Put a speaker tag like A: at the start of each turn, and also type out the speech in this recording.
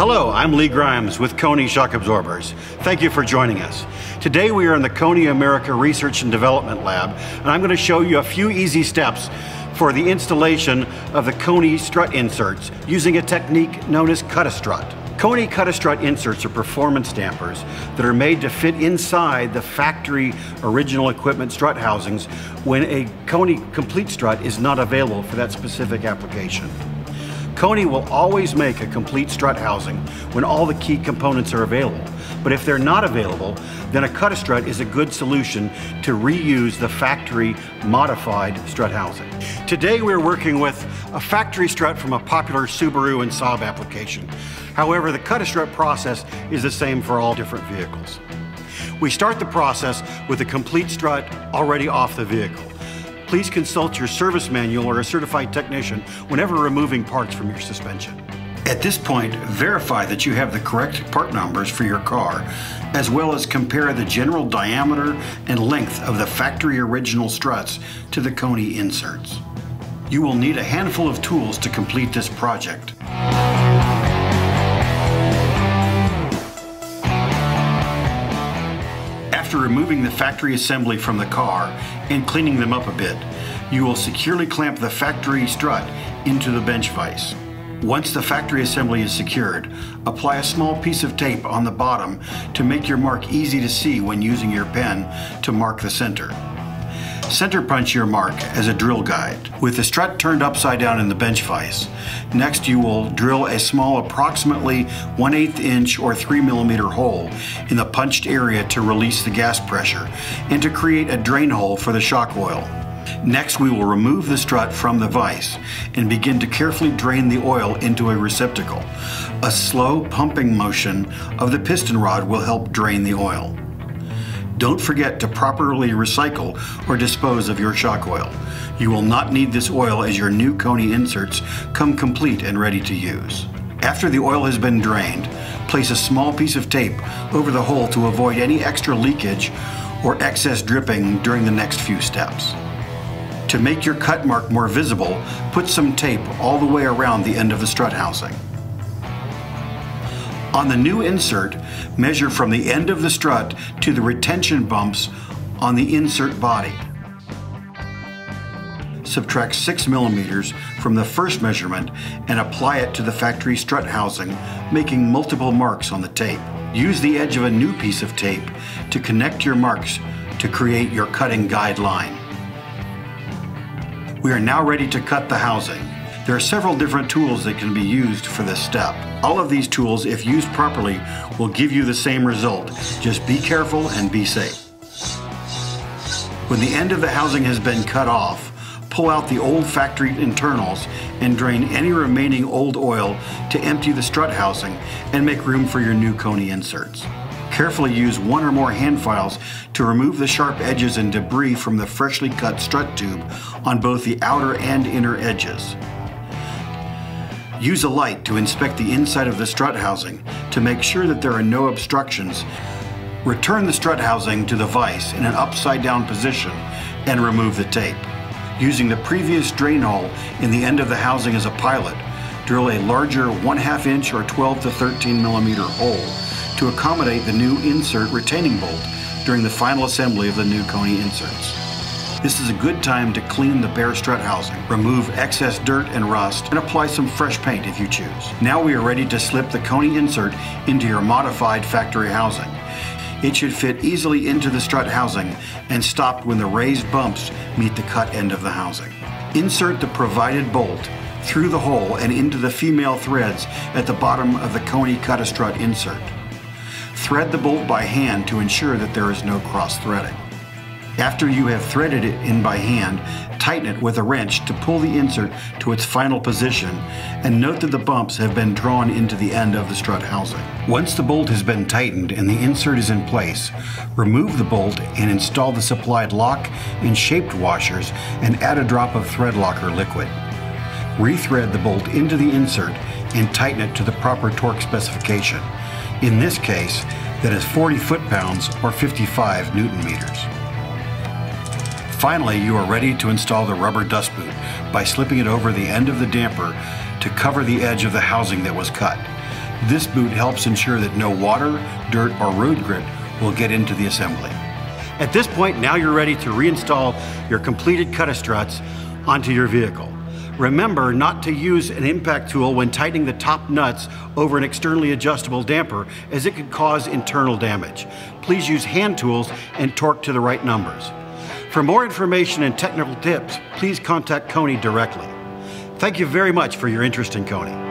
A: Hello, I'm Lee Grimes with Koni Shock Absorbers. Thank you for joining us. Today we are in the Koni America Research and Development Lab, and I'm going to show you a few easy steps for the installation of the Koni strut inserts using a technique known as cut-a-strut. Koni cut-a-strut inserts are performance dampers that are made to fit inside the factory original equipment strut housings when a Koni complete strut is not available for that specific application. Koni will always make a complete strut housing when all the key components are available. But if they're not available, then a cut-a-strut is a good solution to reuse the factory modified strut housing. Today we're working with a factory strut from a popular Subaru and Saab application. However, the cut-a-strut process is the same for all different vehicles. We start the process with a complete strut already off the vehicle. Please consult your service manual or a certified technician whenever removing parts from your suspension. At this point, verify that you have the correct part numbers for your car, as well as compare the general diameter and length of the factory original struts to the Koni inserts. You will need a handful of tools to complete this project. After removing the factory assembly from the car and cleaning them up a bit, you will securely clamp the factory strut into the bench vise. Once the factory assembly is secured, apply a small piece of tape on the bottom to make your mark easy to see when using your pen to mark the center. Center punch your mark as a drill guide. With the strut turned upside down in the bench vise, next you will drill a small approximately 1/8 inch or 3 millimeter hole in the punched area to release the gas pressure and to create a drain hole for the shock oil. Next, we will remove the strut from the vise and begin to carefully drain the oil into a receptacle. A slow pumping motion of the piston rod will help drain the oil. Don't forget to properly recycle or dispose of your shock oil. You will not need this oil as your new Koni inserts come complete and ready to use. After the oil has been drained, place a small piece of tape over the hole to avoid any extra leakage or excess dripping during the next few steps. To make your cut mark more visible, put some tape all the way around the end of the strut housing. On the new insert, measure from the end of the strut to the retention bumps on the insert body. Subtract 6 millimeters from the first measurement and apply it to the factory strut housing, making multiple marks on the tape. Use the edge of a new piece of tape to connect your marks to create your cutting guideline. We are now ready to cut the housing. There are several different tools that can be used for this step. All of these tools, if used properly, will give you the same result. Just be careful and be safe. When the end of the housing has been cut off, pull out the old factory internals and drain any remaining old oil to empty the strut housing and make room for your new Koni inserts. Carefully use one or more hand files to remove the sharp edges and debris from the freshly cut strut tube on both the outer and inner edges. Use a light to inspect the inside of the strut housing to make sure that there are no obstructions. Return the strut housing to the vise in an upside down position and remove the tape. Using the previous drain hole in the end of the housing as a pilot, drill a larger 1/2 inch or 12 to 13 millimeter hole to accommodate the new insert retaining bolt during the final assembly of the new Koni inserts. This is a good time to clean the bare strut housing, remove excess dirt and rust, and apply some fresh paint if you choose. Now we are ready to slip the Koni insert into your modified factory housing. It should fit easily into the strut housing and stop when the raised bumps meet the cut end of the housing. Insert the provided bolt through the hole and into the female threads at the bottom of the Koni cut-a-strut insert. Thread the bolt by hand to ensure that there is no cross-threading. After you have threaded it in by hand, tighten it with a wrench to pull the insert to its final position, and note that the bumps have been drawn into the end of the strut housing. Once the bolt has been tightened and the insert is in place, remove the bolt and install the supplied lock and shaped washers and add a drop of threadlocker liquid. Rethread the bolt into the insert and tighten it to the proper torque specification. In this case, that is 40 foot-pounds or 55 Newton meters. Finally, you are ready to install the rubber dust boot by slipping it over the end of the damper to cover the edge of the housing that was cut. This boot helps ensure that no water, dirt, or road grit will get into the assembly. At this point, now you're ready to reinstall your completed cut struts onto your vehicle. Remember not to use an impact tool when tightening the top nuts over an externally adjustable damper, as it could cause internal damage. Please use hand tools and torque to the right numbers. For more information and technical tips, please contact Koni directly. Thank you very much for your interest in Koni.